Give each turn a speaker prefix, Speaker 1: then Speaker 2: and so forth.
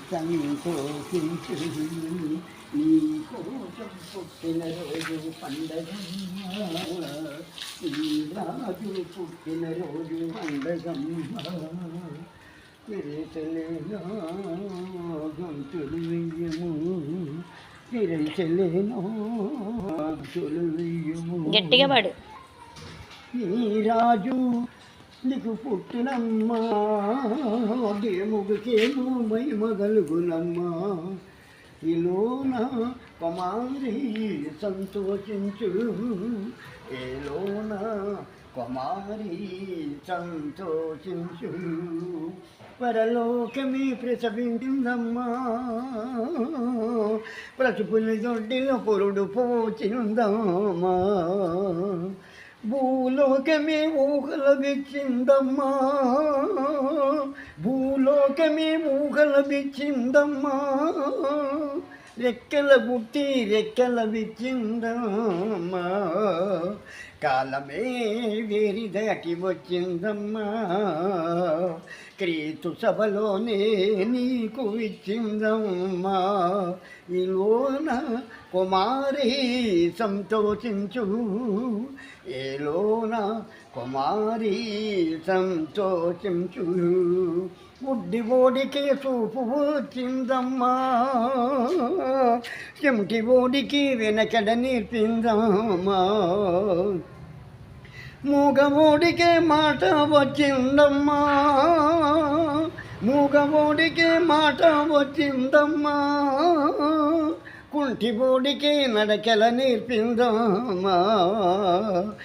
Speaker 1: సంతోషించు నీ కోసం పుట్టిన రోజు పండగ రాజు పుట్టిన రోజు పండగమ్మ తిరచలేనా గొంతులు వెయ్యము తిరచలేనా గొంతులు వెయ్యము
Speaker 2: గట్టిగా పాడు
Speaker 1: ఈ రాజు నీకు పుట్టినమ్మా దేవుడికేమో మహిమగలుగునమ్మా ఈలోన కుమారి సంతోషించు ఏలోన కుమారి సంతోషించు పరలోకమే ప్రసవించిందమ్మా ప్రచుపుని దొడ్డిలో పురుడు పోచిందమ్మా భూలోకమే ఊహలవిచ్చిందమ్మా భూలోకమే ఊహలవిచ్చిందమ్మా రెక్కల బుట్టి రెక్కల విచ్చిందమ్మా కాలమే వేరి దాటి వచ్చిందమ్మా క్రీతు సభలోనే నీకు ఇచ్చిందమ్మా ఈలోన కుమారి సంతోషించు ఏలోన కుమారి సంతోషించు బుడ్డి బోడికి చూపు వచ్చిందమ్మా చెమటి బోడికి వెనకడ నేర్పిందమ్మా మూగబోడికే మాట వచ్చిందమ్మా మూగబోడికే మాట వచ్చిందమ్మా కుంటిబోడికే నడకల నేర్పిందమ్మా